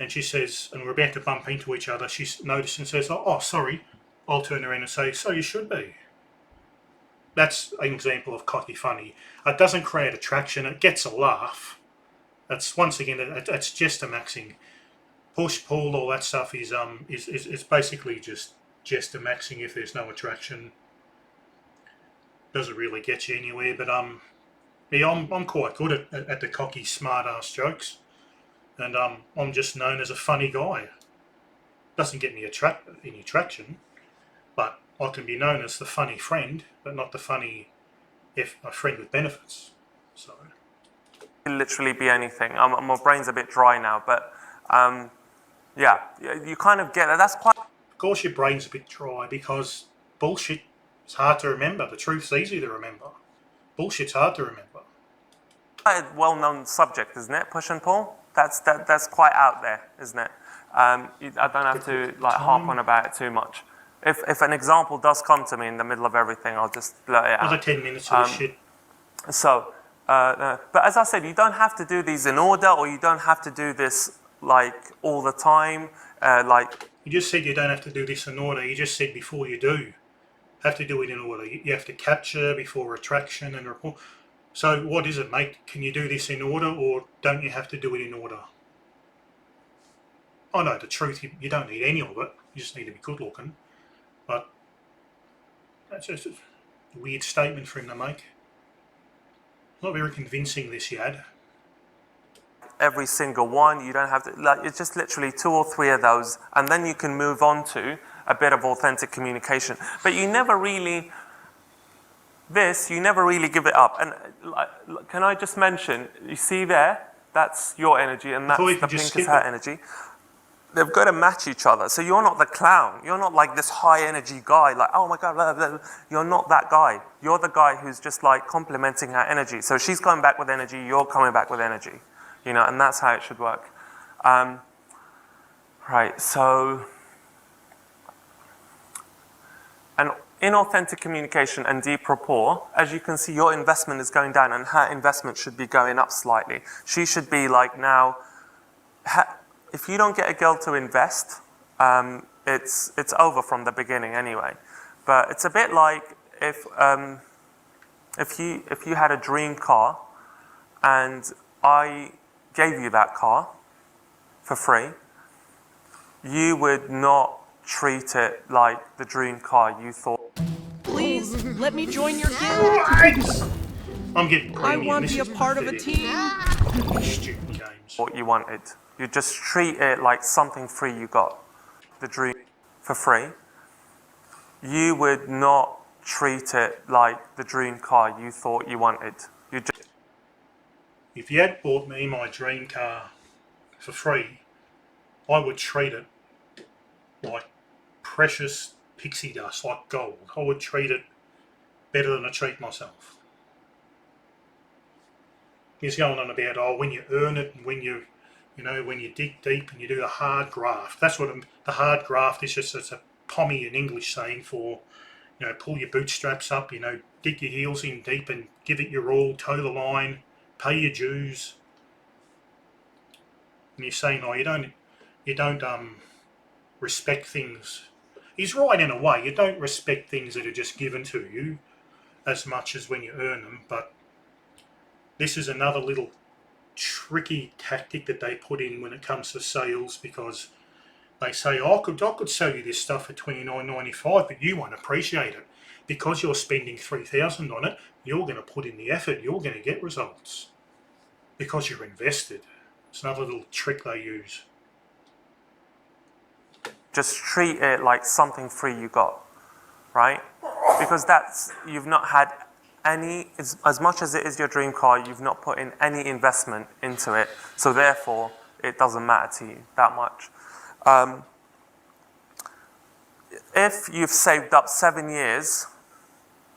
And she says, and we're about to bump into each other, she notices and says, oh, sorry. I'll turn around and say, so you should be. That's an example of cocky funny. It doesn't create attraction. It gets a laugh. It's, once again, it's just a maxing. Push, pull, all that stuff is basically just a maxing if there's no attraction. Doesn't really get you anywhere, but yeah, I'm quite good at the cocky, smart-ass jokes. And I'm just known as a funny guy. Doesn't get me any traction, but I can be known as the funny friend, but not the funny a friend with benefits. So It can literally be anything. My brain's a bit dry now, but yeah, you kind of get that. That's quite. of course your brain's a bit dry because bullshit is hard to remember. The truth's easy to remember. Bullshit's hard to remember. Quite a well-known subject, isn't it? Push and pull. That's quite out there, isn't it? I don't have to like harp on about it too much. If an example does come to me in the middle of everything, I'll just blurt it out. Another 10 minutes of this shit. So, but as I said, you don't have to do these in order, or you don't have to do this like all the time. Like You just said you don't have to do this in order. You just said before you do, have to do it in order. You have to capture before retraction and report. So what is it, mate? Can you do this in order, or don't you have to do it in order? I know the truth, you don't need any of it. You just need to be good looking. But that's just a weird statement for him to make. Not very convincing, this yad. every single one, you don't have to, like, it's just literally 2 or 3 of those, and then you can move on to a bit of authentic communication. But you never really, you never really give it up. And can I just mention, you see there, that's your energy, and that's the pink is her energy. They've got to match each other. So you're not the clown. You're not like this high energy guy, like, oh my God, blah, blah, blah. You're not that guy. You're the guy who's just like complimenting her energy. So she's coming back with energy, you're coming back with energy. You know, and that's how it should work. Right, so, and inauthentic communication and deep rapport, as you can see, your investment is going down and her investment should be going up slightly. She should be like now, if you don't get a girl to invest, it's over from the beginning anyway. But it's a bit like if you had a dream car and I gave you that car for free, you would not treat it like the dream car you thought. Please, let me join your guild. I'm getting I premium. want to This be a is part of a pathetic. team. Stupid games. What you wanted. You just treat it like something free you got. The dream for free. You would not treat it like the dream car you thought you wanted. You just. If you had bought me my dream car for free, I would treat it like precious pixie dust, like gold. I would treat it better than I treat myself. He's going on about, oh, when you earn it and when you dig deep and you do the hard graft. That's what the hard graft is. Just it's a Pommy in English saying for, pull your bootstraps up, dig your heels in deep and give it your all, toe the line, pay your dues. And you're saying, oh, you don't respect things. He's right in a way. You don't respect things that are just given to you as much as when you earn them. But this is another little tricky tactic that they put in when it comes to sales, because they say, oh, I could sell you this stuff for $29.95, but you won't appreciate it. Because you're spending $3,000 on it, you're going to put in the effort, you're going to get results. Because you're invested. It's another little trick they use. Just treat it like something free you got, right? Because you've not had any, as much as it is your dream car, you've not put in any investment into it, so therefore it doesn't matter to you that much. If you've saved up 7 years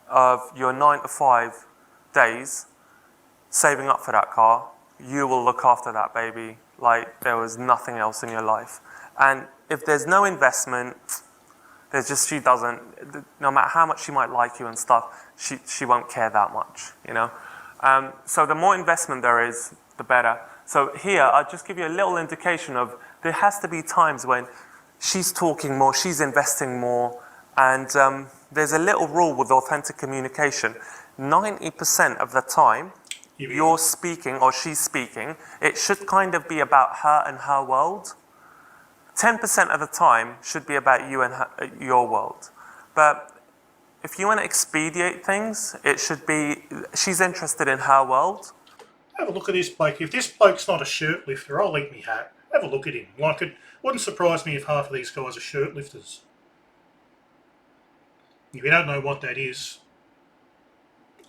of your 9 to 5 days saving up for that car, you will look after that baby like there was nothing else in your life. And if there's no investment, she doesn't, no matter how much she might like you and stuff, she won't care that much, So the more investment there is, the better. So here, I'll just give you a little indication of there has to be times when she's talking more, she's investing more, and there's a little rule with authentic communication. 90% of the time, you're speaking or she's speaking, it should kind of be about her and her world. 10% of the time should be about you and your world. But if you want to expedite things, it should be, she's interested in her world. Have a look at this bloke. If this bloke's not a shirt lifter, I'll eat me hat. Have a look at him. Like, it wouldn't surprise me if half of these guys are shirt lifters. If you don't know what that is,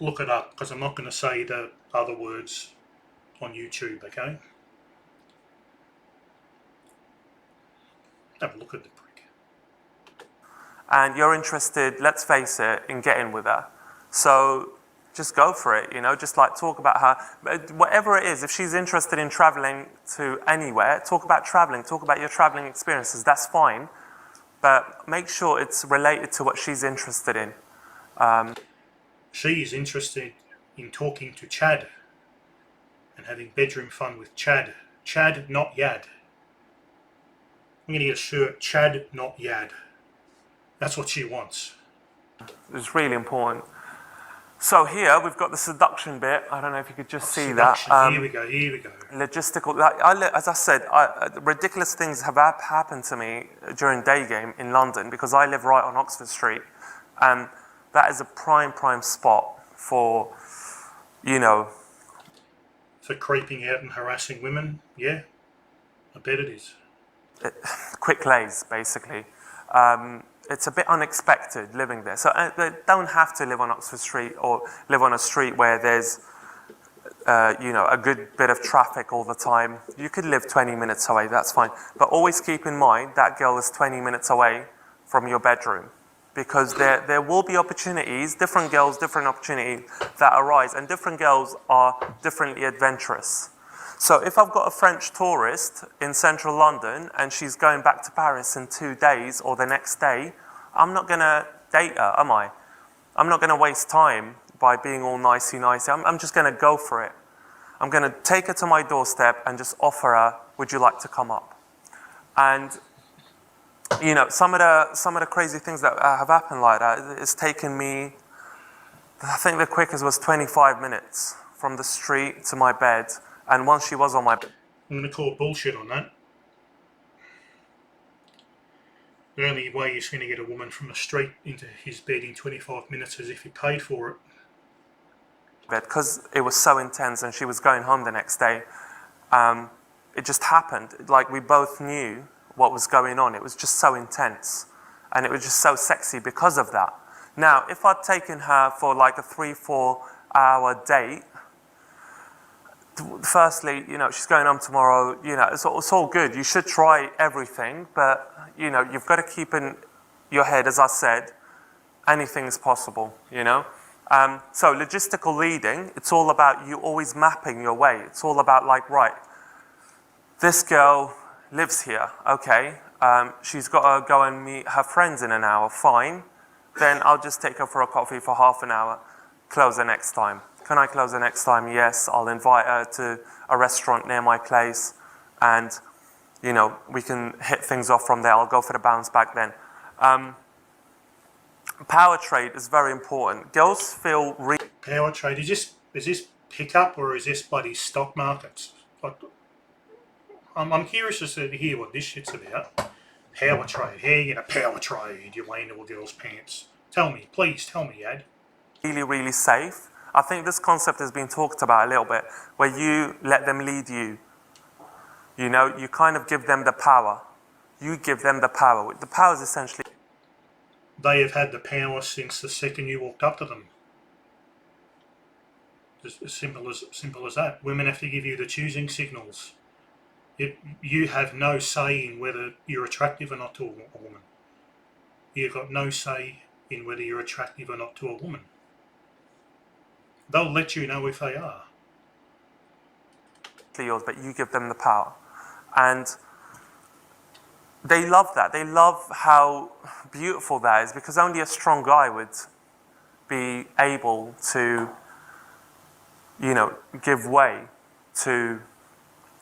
look it up, because I'm not going to say the other words on YouTube, okay? Have a look at the prick. And you're interested, let's face it, in getting with her. So just go for it, you know, just like talk about her. But whatever it is, if she's interested in traveling to anywhere, talk about traveling, talk about your traveling experiences, that's fine. But make sure it's related to what she's interested in. She is interested in talking to Chad and having bedroom fun with Chad. Chad, not Yad. I'm going to get a shirt, Chad, not Yad. That's what she wants. It's really important. So here we've got the seduction bit. I don't know if you could just see Seduction. that. Here we go, here we go. Logistical. As I said, ridiculous things have happened to me during Daygame in London because I live right on Oxford Street. And that is a prime spot for, you know... For creeping out and harassing women, yeah. I bet it is. Quick lays, basically. It's a bit unexpected living there. So they don't have to live on Oxford Street or live on a street where there's, you know, a good bit of traffic all the time. You could live 20 minutes away, that's fine. But always keep in mind that girl is 20 minutes away from your bedroom because there will be opportunities, different girls, different opportunities that arise, and different girls are differently adventurous. So if I've got a French tourist in central London and she's going back to Paris in 2 days or the next day, I'm not going to date her, am I? I'm not going to waste time by being all nicey-nicey. I'm just going to go for it. I'm going to take her to my doorstep and just offer her, would you like to come up? And, you know, some of the crazy things that have happened like that, it's taken me, I think the quickest was 25 minutes from the street to my bed. And once she was on my bed. I'm going to call bullshit on that. The only way he's going to get a woman from the street into his bed in 25 minutes is if he paid for it. Because it was so intense and she was going home the next day, it just happened. Like we both knew what was going on. It was just so intense. And it was just so sexy because of that. Now, if I'd taken her for like a 3-4 hour date, firstly, you know, she's going home tomorrow, you know, it's all good. You should try everything, but, you know, you've got to keep in your head, as I said, anything is possible, you know. So logistical leading, it's all about you always mapping your way. It's all about like, right, this girl lives here, okay. She's got to go and meet her friends in an hour, fine. Then I'll just take her for a coffee for half an hour, close her next time. Can I close her next time? Yes, I'll invite her to a restaurant near my place and, you know, we can hit things off from there. I'll go for the bounce back then. Power trade is very important. Girls feel... Power trade, is this pickup or is this bloody stock markets? Like, I'm curious as to hear what this shit's about. Power trade, how you gonna power trade your way into a girl's pants? Tell me, please tell me, Ad. Really safe. I think this concept has been talked about a little bit, where you let them lead you. You know, you kind of give them the power. You give them the power. The power is essentially... They have had the power since the second you walked up to them. Just as simple as that. Women have to give you the choosing signals. You have no say in whether you're attractive or not to a woman. You've got no say in whether you're attractive or not to a woman. They'll let you know if they are. Yours, but you give them the power. And they love that. They love how beautiful that is because only a strong guy would be able to, you know, give way to,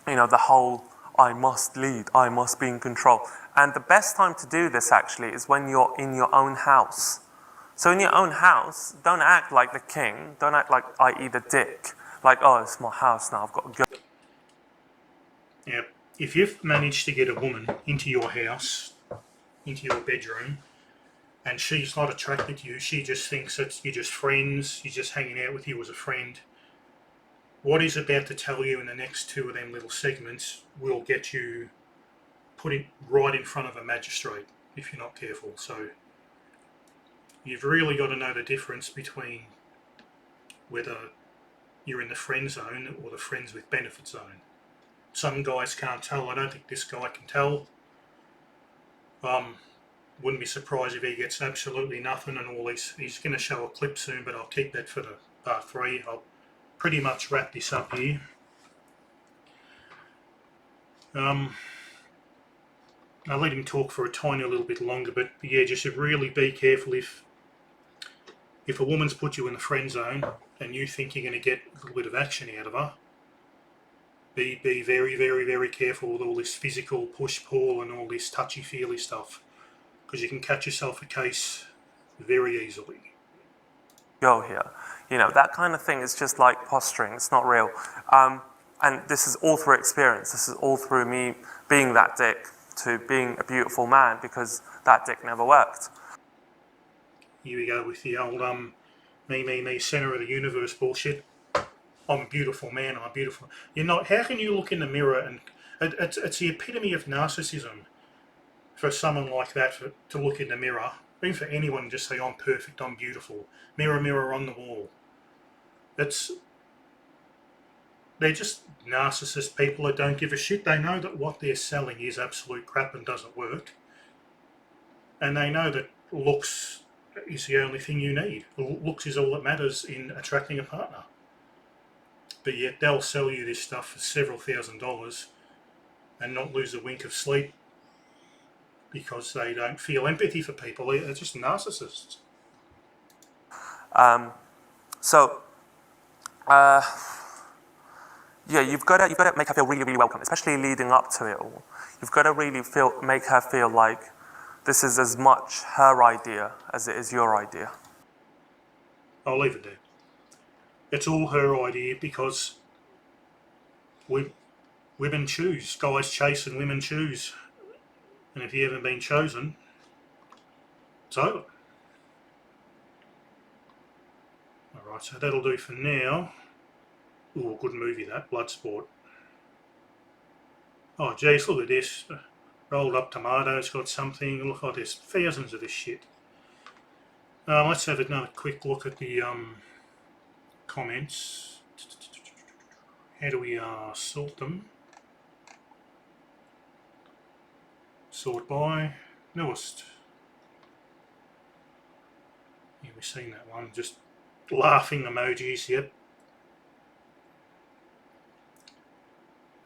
you know, the whole I must lead, I must be in control. And the best time to do this actually is when you're in your own house. So in your own house, don't act like the king, don't act like I.e. the dick. Like, oh, it's my house now, I've got to go. Now, if you've managed to get a woman into your house, into your bedroom, and she's not attracted to you, she just thinks that you're just friends, you're just hanging out with you as a friend, what he's about to tell you in the next two of them little segments will get you put it right in front of a magistrate if you're not careful. So you've really got to know the difference between whether you're in the friend zone or the friends with benefit zone. Some guys can't tell. I don't think this guy can tell. Wouldn't be surprised if he gets absolutely nothing and all this. He's going to show a clip soon, but I'll keep that for the part 3. I'll pretty much wrap this up here. I'll let him talk for a tiny little bit longer, but yeah, just really be careful if a woman's put you in the friend zone and you think you're going to get a little bit of action out of her. Be very, very, very careful with all this physical push-pull and all this touchy-feely stuff, because you can catch yourself a case very easily. Go here. You know, that kind of thing is just like posturing. It's not real. And this is all through experience. This is all through me being that dick to being a beautiful man, because that dick never worked. Here we go with the old me, center of the universe bullshit. I'm a beautiful man, I'm beautiful. You're not. How can you look in the mirror and... It's the epitome of narcissism for someone like that to look in the mirror, even for anyone, just say, I'm perfect, I'm beautiful. Mirror, mirror on the wall. They're just narcissist people that don't give a shit. They know that what they're selling is absolute crap and doesn't work. And they know that looks is the only thing you need. Looks is all that matters in attracting a partner. But yet they'll sell you this stuff for several $1,000s and not lose a wink of sleep because they don't feel empathy for people. They're just narcissists. Yeah, you've got to make her feel really, really welcome, especially leading up to it all. You've got to really make her feel like this is as much her idea as it is your idea. I'll leave it there. It's all her idea because women choose. Guys chase and women choose. And if you haven't been chosen, it's over. Alright, so that'll do for now. Ooh, good movie that, Bloodsport. Oh geez, look at this. Rolled up tomatoes, got something. Look like there's thousands of this shit. Let's have another quick look at the comments. How do we sort them? Sort by newest. Yeah, we've seen that one. Just laughing emojis, yep.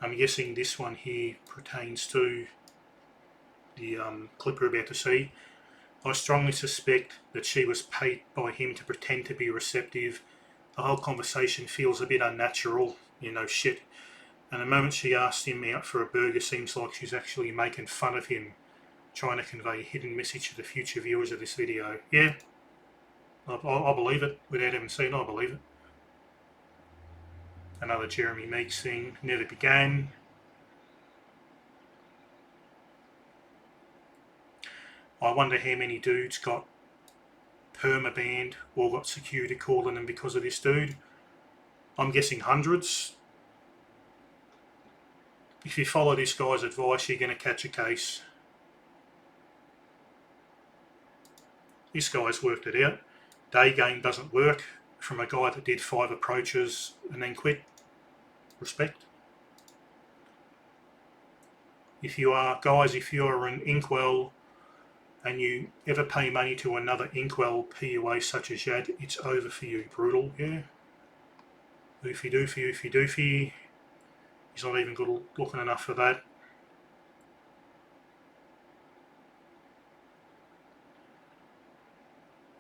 I'm guessing this one here pertains to the clip we're about to see. I strongly suspect that she was paid by him to pretend to be receptive. The whole conversation feels a bit unnatural, you know, shit. And the moment she asked him out for a burger, seems like she's actually making fun of him, trying to convey a hidden message to the future viewers of this video. Yeah, I believe it. Without having seen it, I believe it. Another Jeremy Meeks thing, never began. I wonder how many dudes got perma-banned or got security calling them because of this dude. I'm guessing hundreds. If you follow this guy's advice, you're going to catch a case. This guy's worked it out. Daygame doesn't work from a guy that did 5 approaches and then quit. Respect. If you are, guys, if you're an inkwell and you ever pay money to another inkwell PUA such as Yad, it's over for you. Brutal, yeah. Oofy doofy, oofy doofy. He's not even good looking enough for that.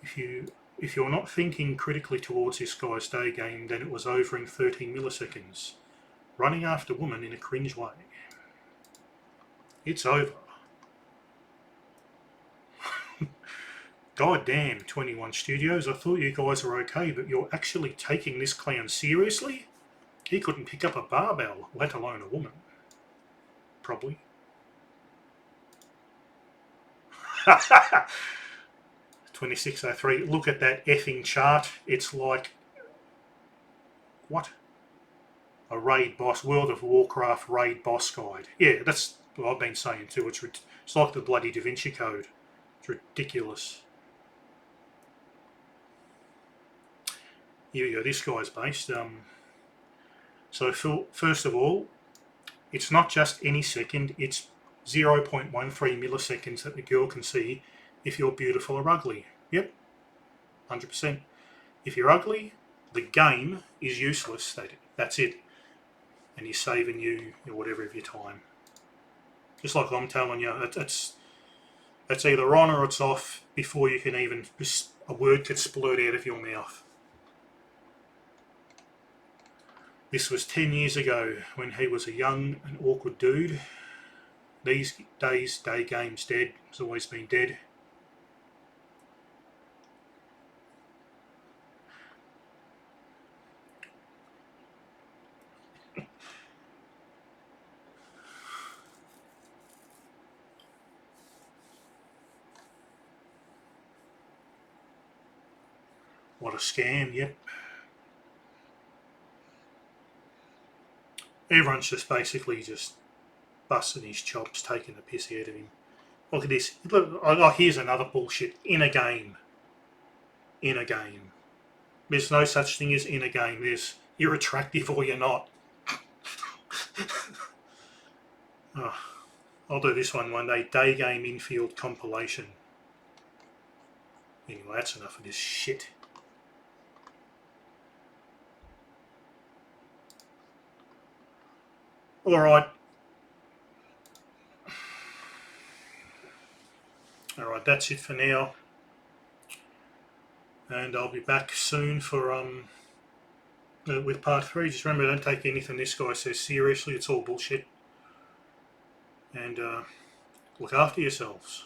If you're not thinking critically towards this guy's day game, then it was over in 13 milliseconds. Running after women in a cringe way. It's over. God damn, 21 Studios. I thought you guys were okay, but you're actually taking this clown seriously? He couldn't pick up a barbell, let alone a woman. Probably. 2603. Look at that effing chart. It's like... What? A raid boss. World of Warcraft raid boss guide. Yeah, that's what I've been saying too. It's like the bloody Da Vinci Code. It's ridiculous. Here we go. This guy's based. So first of all, it's not just any second. It's 0.13 milliseconds that the girl can see if you're beautiful or ugly. Yep, 100%. If you're ugly, the game is useless. That's it. And he's saving you whatever of your time. Just like I'm telling you, it's either on or it's off before you can even, a word could splurt out of your mouth. This was 10 years ago when he was a young and awkward dude. These days, Daygame's dead. He's always been dead. What a scam, yep. Everyone's just basically just busting his chops, taking the piss out of him. Look at this. Look, oh, here's another bullshit. In a game. In a game. There's no such thing as in a game. There's you're attractive or you're not. Oh, I'll do this one day. Daygame infield compilation. Anyway, that's enough of this shit. Alright. Alright, that's it for now. And I'll be back soon for with part 3. Just remember, don't take anything this guy says seriously. It's all bullshit. And look after yourselves.